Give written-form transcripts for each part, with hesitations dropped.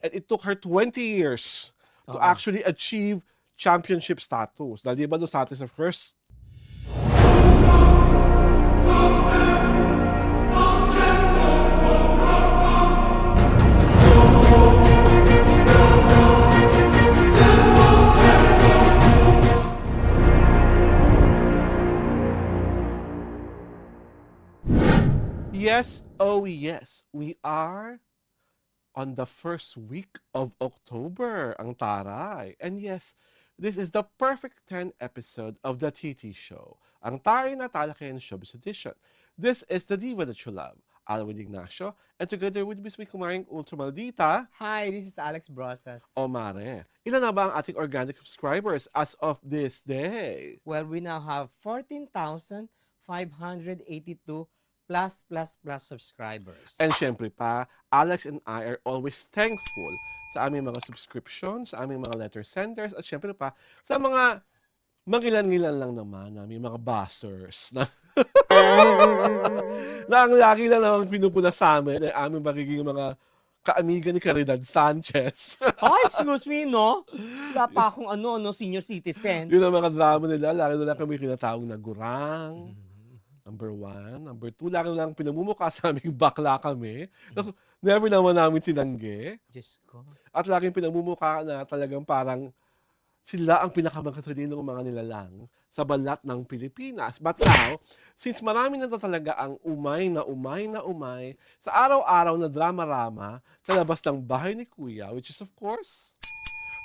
And it took her 20 years to Oo. actually achieve championship status. Dahil di ba doon sa atin sa first Yes, oh yes, we are on the first week of October, ang taray. And yes, this is the perfect 10 episode of the TT Show, ang taray na talakayan showbiz edition. This is the diva that you love, Alwin Ignacio, and together with Miss Kumaring Ultramaldita, Hi, this is Alex Brosas. Omare. Ilan na ba ang ating organic subscribers as of this day? Well, we now have 14,582 plus subscribers. And syempre pa, Alex and I are always thankful sa aming mga subscriptions, sa aming mga letter senders, at syempre pa, sa mga mangilan-ngilan lang naman namin mga buzzers na na ang lagi na naman pinupuna sa amin ay aming magiging mga kaamigan ni Caridad Sanchez. Oh, excuse me, no? Wala pa akong senior citizen. Yun ang mga drama nila, lalo na lang kami kinatawag na gurang. Number 1. Number 2, lagi na lang pinamumukha sa aming bakla kami. Never naman namin tinanggi. Diyos ko. At laging pinamumukha na talagang parang sila ang pinakamagkatalinong mga nilalang sa balat ng Pilipinas. But now, since marami na talaga ang umay sa araw-araw na drama-rama sa labas ng bahay ni Kuya, which is of course,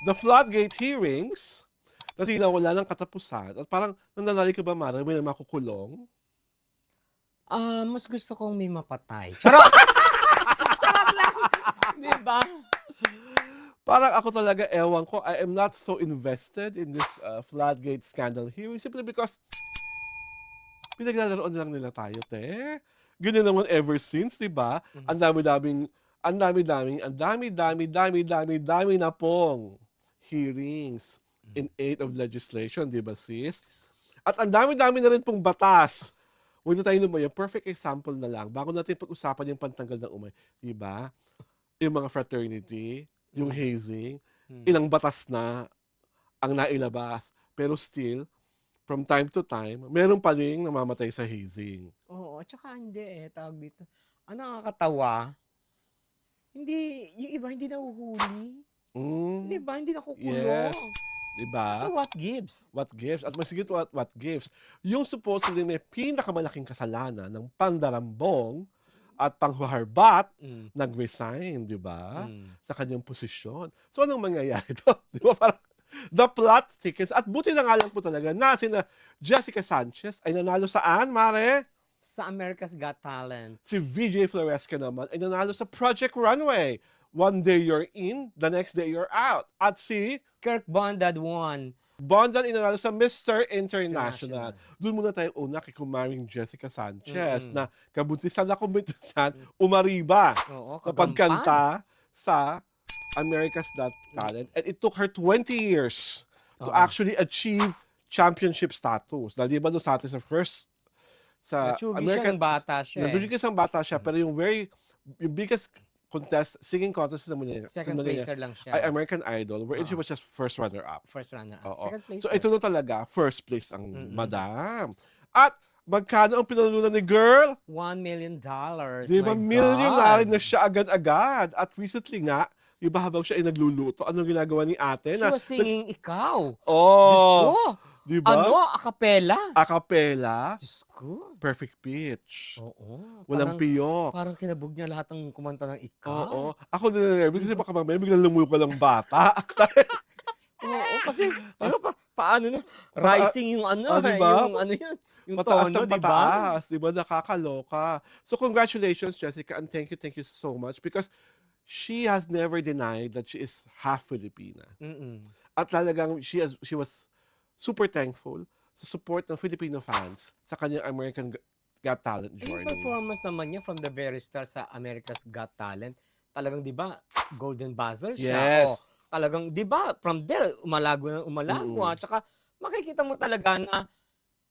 the floodgate hearings, na tila wala ng katapusan. At parang nananali ka ba, Mara, may makukulong? Mas gusto kong may mapatay. Charot! Charot lang! Di ba? Parang ako talaga, ewan ko, I am not so invested in this floodgate scandal hearing simply because pinaglalaroan lang nila tayo, te. Ganyan naman ever since, di ba? Ang dami-dami na pong hearings in aid of legislation, di ba, sis? At ang dami-dami na rin pong batas. Huwag na tayo lumaya. Perfect example na lang. Bago natin pag-usapan yung pantanggal ng umay, di ba? Yung mga fraternity, yung hazing, ilang batas na ang nailabas. Pero still, from time to time, meron pa rin namamatay sa hazing. Oo, tsaka hindi tawag dito. Ang nakakatawa, yung iba hindi nahuhuli. Di ba? Hindi nakukulong. Yes. Diba? So what gives? What gives? At masigit what gives? Yung supposedly may pinakamalaking kasalanan ng pandarambong at panghuharbat, nag-resign, di ba? Sa kanyang posisyon. So, anong mangyayari doon? Di ba? Parang the plot thickens. At buti na nga lang po talaga na sina Jessica Sanchez ay nanalo saan, Mare? Sa America's Got Talent. Si VJ Floresca naman ay nanalo sa Project Runway. One day you're in, the next day you're out. At si Kirk Bondad won. Bondan inanalo sa Mr. International. Doon muna tayo una kay kumaring Jessica Sanchez na kabuntisan na kumbintisan, umariba sa pagkanta sa America's Got Talent. And it took her 20 years to actually achieve championship status. Dahil di ba doon sa atin sa first sa American bata siya. Natugis ang bata siya, pero yung biggest singing contest naman niya. Second placer lang siya. Ay American Idol, wherein she was just first runner-up. First runner-up. Second placer. So ito na talaga, first place ang madam. At magkano ang pinalunan ni girl? $1 million. Di ba, millionaire na siya agad-agad. At recently nga, iba habang siya ay nagluluto, anong ginagawa ni ate? She was singing Ikaw. Oh! Diyos ko. Diba? Acapella? Acapella. Diyos ko. Perfect pitch. Oo. Walang piyok. Parang kinabog niya lahat ng kumanta ng Ikaw. Oo. Ako nire-nervous kasi baka mamaya biglang lumuyo ka lang bata. Oo, kasi paano na? Rising yung diba? yung tono, di ba? Di ba? Nakakaloka. So congratulations, Jessica, and thank you so much because she has never denied that she is half Filipina. At talagang she was super thankful sa support ng Filipino fans sa kanyang American Got Talent journey. Yung performance naman niya from the very start sa America's Got Talent, talagang 'di ba, golden buzzer siya. Yes. Talagang 'di ba, from there umalago. Tsaka makikita mo talaga na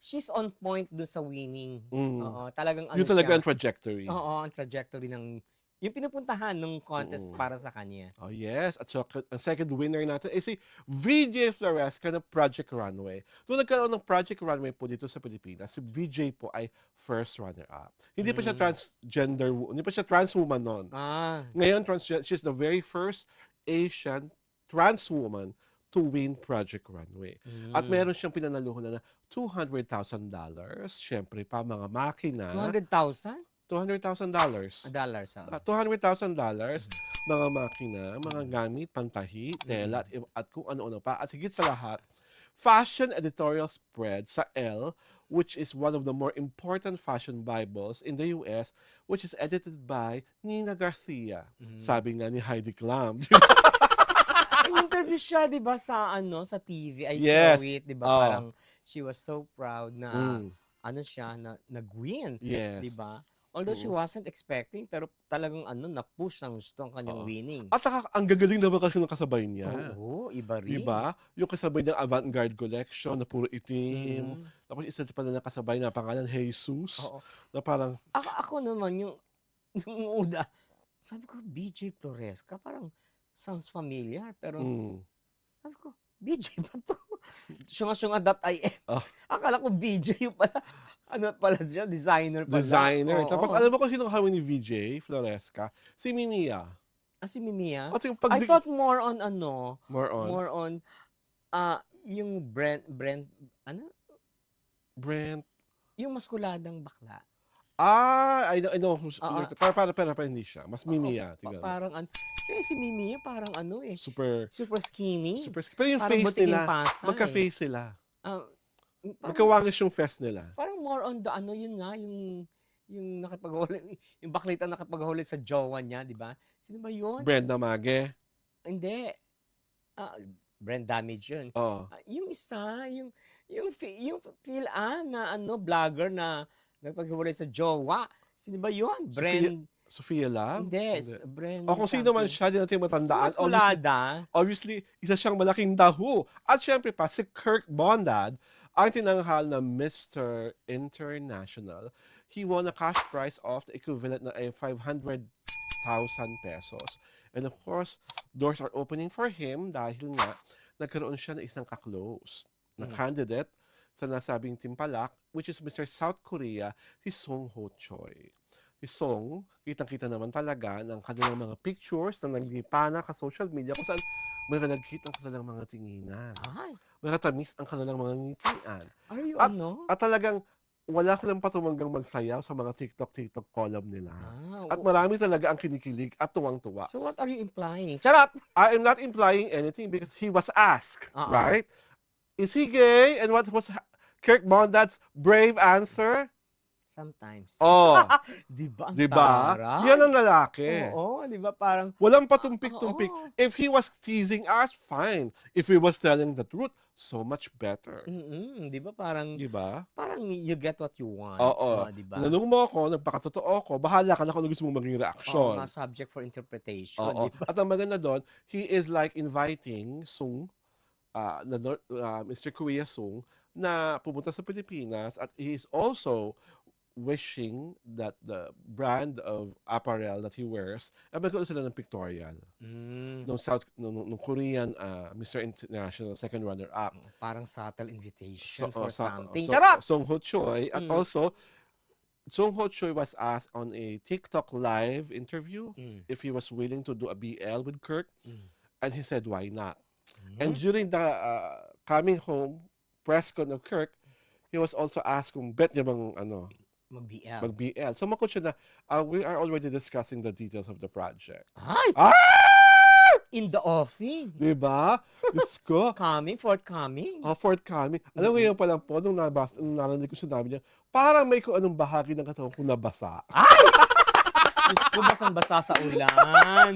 she's on point doon sa winning. Oo, talagang Yun talaga ang trajectory. Oo, ang trajectory ng yung pinupuntahan ng contest Mm. para sa kanya. Oh, yes. At so, ang second winner natin ay si VJ Floresca ng Project Runway. Nung nagkaroon ng Project Runway po dito sa Pilipinas, si VJ po ay first runner-up. Hindi pa siya Mm. transgender, hindi pa siya trans woman noon. Ah, Ngayon, she's the very first Asian trans woman to win Project Runway. At mm. meron siyang pinanalunan na $200,000. Siyempre pa, mga makina. $200,000? $200,000. Dollars, oh. $200,000, Mhm. mga makina, mga Mm. gamit, pantahi, tela, Mm. at kung ano-ano pa. At higit sa lahat, fashion editorial spread sa Elle, which is one of the more important fashion bibles in the US, which is edited by Nina Garcia. Mm. Sabi nga ni Heidi Klum. In-interview siya, 'di ba, sa sa TV. I Yes. saw it, 'di ba? Oh. Parang she was so proud na Mm. siya na nag-win, 'di Yes. ba? Although she Mm. wasn't expecting, pero talagang na-push ng gusto ang kanyang Oo. winning. At saka, ang gagaling naman kasi ng kasabay niya. Oo, iba Di rin. ba? Yung kasabay ng avant-garde collection na puro itim. Mhm. Tapos isa pa na kasabay na pangalan Jesus. Oo. Na parang, Ako naman yung una, sabi ko, BJ Floresca, parang sounds familiar, pero mm, sabi ko, BJ ba to? Syunga-syunga.in. Ah. Akala ko BJ yung pala. Ano pala siya? Designer pala. designer. Tapos Oo. alam mo kung sino kami ni VJ Floresca? Si Mimiya. Si Mimiya? At yung I thought more on more on more on yung Brent, Brent. yung maskuladang bakla. I know. Oo. Para hindi siya. Mas Oo, Mimiya. Tingnan mo. parang si Mimiya parang Super skinny. Pero yung Parang face butiking nila, Pasay. magka-face sila. Parang, Magkawangis yung face nila. parang more on the yun nga, yung nakipaghuli, yung baklita nakipaghuli sa jowa niya, di ba? Sino ba yun? Brenda Mage. Hindi. Brand damage yun. Oo. Yung isa, yung Phil na vlogger na nagpaghiwalay sa jowa. Sino ba yun? Sophia Love? Hindi. Brand O kung sino man something. siya, di natin matandaan. Maskulada. Obviously, isa siyang malaking daho. At syempre pa, si Kirk Bondad, ang tinanghal na Mr. International. He won a cash prize of the equivalent na 500,000 pesos. And of course, doors are opening for him dahil nga nagkaroon siya ng isang kaklose na candidate sa nasabing timpalak, which is Mr. South Korea, si Song Ho Choi. Si Song, kitang-kita naman talaga ng kanilang mga pictures na naglipana ka social media kung saan may nagkit ang kanilang mga tinginan. Ay, May katamis ang kanilang mga ngitian. are you At talagang wala silang patumanggang magsayaw sa mga TikTok column nila. At Oh. marami talaga ang kinikilig at tuwang-tuwa. So what are you implying? Charot! I am not implying anything because he was asked, right? Is he gay? And what was Kirk Bondad's brave answer? Sometimes. Oh, Di ba? Ang diba? taray? Yan ang lalaki. Oo, di ba? Parang, Walang patumpik-tumpik. Oo. If he was teasing us, fine. If he was telling the truth, so much better. di ba? Parang Diba? you get what you want. Oo. Di ba? Tinanong mo ako, nagpakatotoo ako, bahala ka na kung ano gusto mong maging Oo, reaction. nga, subject for interpretation. Oo. Di ba? At ang maganda doon, he is like inviting Sung, Mr. Korea Sung, na pumunta sa Pilipinas at he is also wishing that the brand of apparel that he wears ay magkaroon sila ng pictorial. Nung Korean Mr. International second runner-up. Parang subtle invitation for So, something. Charot! Song Ho Choi. At also, Song Ho Choi was asked on a TikTok live interview if he was willing to do a BL with Kirk. And he said, why not? And during the coming home press con of Kirk, he was also asked kung bet niya bang mag-BL. So makot siya na, we are already discussing the details of the project. Ay! In the offing. Diba? Diyos ko. Forthcoming. Forthcoming. Alam mo ngayon pa lang po, nung narinig ko sinabi niya, parang may kung anong bahagi ng katawan ko nabasa. Diyos ko, basang-basa sa ulan.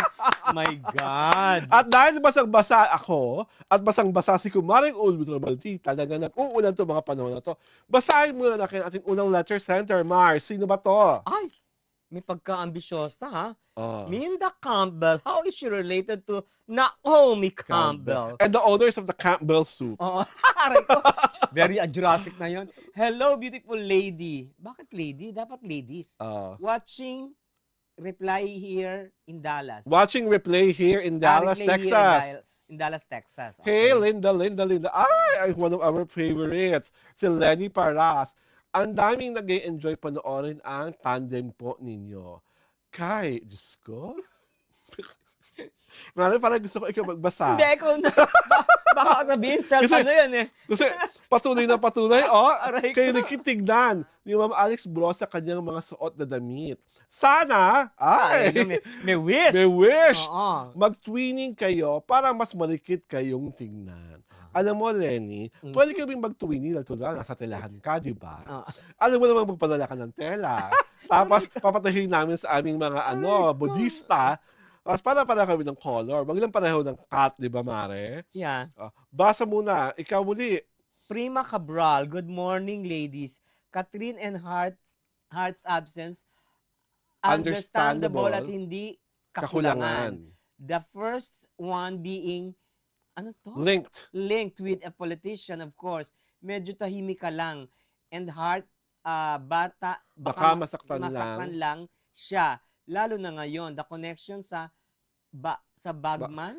My God. At dahil basang-basa ako, at basang-basa si Kumaring Ultra Malti, talaga nag-uulan to mga panahon na to. Basahin muna natin ating unang letter center, Mars. Sino ba to? Ay, may pagka-ambisyosa, ha? Oh. Minda Campbell. How is she related to Naomi Campbell? And the owners of the Campbell Soup. Oo. Aray ko. Very Jurassic na yon. Hello, beautiful lady. Bakit lady? Dapat ladies. Watching reply here in Dallas. Watching replay here in Dallas, Replay here Texas. in Dallas, Texas. Hey, Okay. Linda. Ay, one of our favorites. Si Lenny Paras. Ang daming nag-enjoy panoorin ang tandem po ninyo. Kay, Diyos ko. Parang gusto ko ikaw magbasa. Hindi, ikaw na. Baka sabihin, self Kasi- ano yun eh. Kasi patunay na patunay, Aray kayo ko. nakitignan ni Ma'am Alex Bro sa kanyang mga suot na damit. Sana, Ay, may wish. may wish, Oo. mag-twinning kayo para mas malikit kayong tingnan. Alam mo, Lenny, Mm. pwede kami mag-twinning na tulad, nasa telahan ka, di ba? Oo. Alam mo naman magpadala ka ng tela. Tapos papatahin namin sa aming mga budista. Tapos para kami ng color. Wag lang pareho ng cut, di ba, Mare? Yeah. Basa muna. Ikaw muli. Prima Cabral, good morning, ladies. Catherine and Heart's absence, understandable at hindi kakulangan. The first one being, ano to? Linked with a politician, of course. Medyo tahimik ka lang. And Heart, Baka masaktan lang siya. Lalo na ngayon, the connection sa Bagman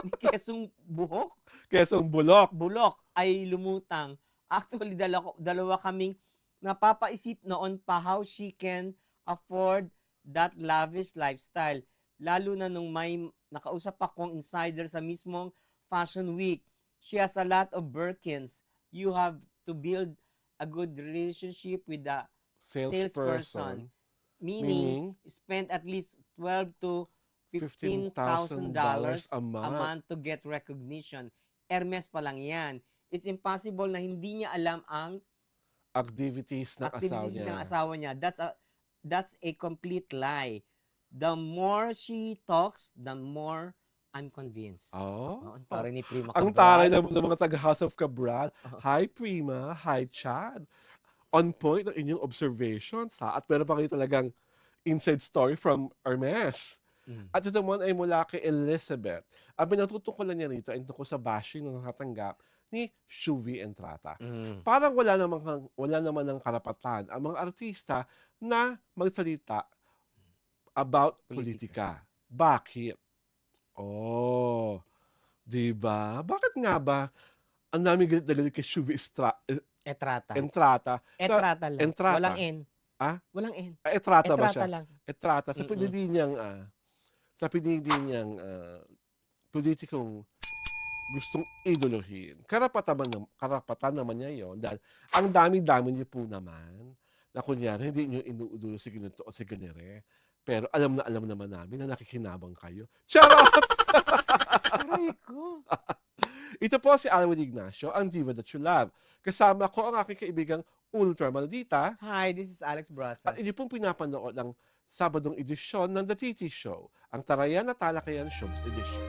ni Quezong Buhok. Quezong Bulok ay lumutang. Actually, dalawa kaming napapaisip noon pa how she can afford that lavish lifestyle. Lalo na nung may nakausap akong insider sa mismong Fashion Week. She has a lot of Birkins. You have to build a good relationship with the salesperson. Meaning, spend at least $12,000 to $15,000 a a month to get recognition. Hermes pa lang yan. It's impossible na hindi niya alam ang activities ng asawa niya. That's a complete lie. The more she talks, the more I'm convinced. Oh. Ang taray ni Prima Ang Cabral. taray ng mga taga-House of Cabral. Hi, Prima. Hi, Chad. On point ang inyong observations, ha? At meron pa kayo talagang inside story from Hermes. At ito naman ay mula kay Elizabeth. Ang pinatutungkulan niya rito ay tungkol sa bashing na nakatanggap ni Shuvi Entrata. Parang wala naman ng karapatan ang mga artista na magsalita about politika. Bakit? Oh, di ba? Bakit nga ba ang dami galit na galit kay Shuvi Entrata. Entrata? Lang. Entrata. Walang N. Ah? Walang N. Entrata ba siya? lang. Entrata. Sa pinili niyang politikong gustong idolohin. Karapatan naman niya yon dahil ang dami-dami niyo po naman na kunyari hindi niyo inuudulo si ganito o si ganire. Pero alam naman namin na nakikinabang kayo. Charot! Aray ko. Ito po si Alwin Ignacio, ang diva that you love. Kasama ko ang aking kaibigang Ultra Maldita. Hi, this is Alex Brasas. At inyo pong pinapanood ng Sabadong edisyon ng The TT Show, ang Tarayan at Talakayan Shows Edition.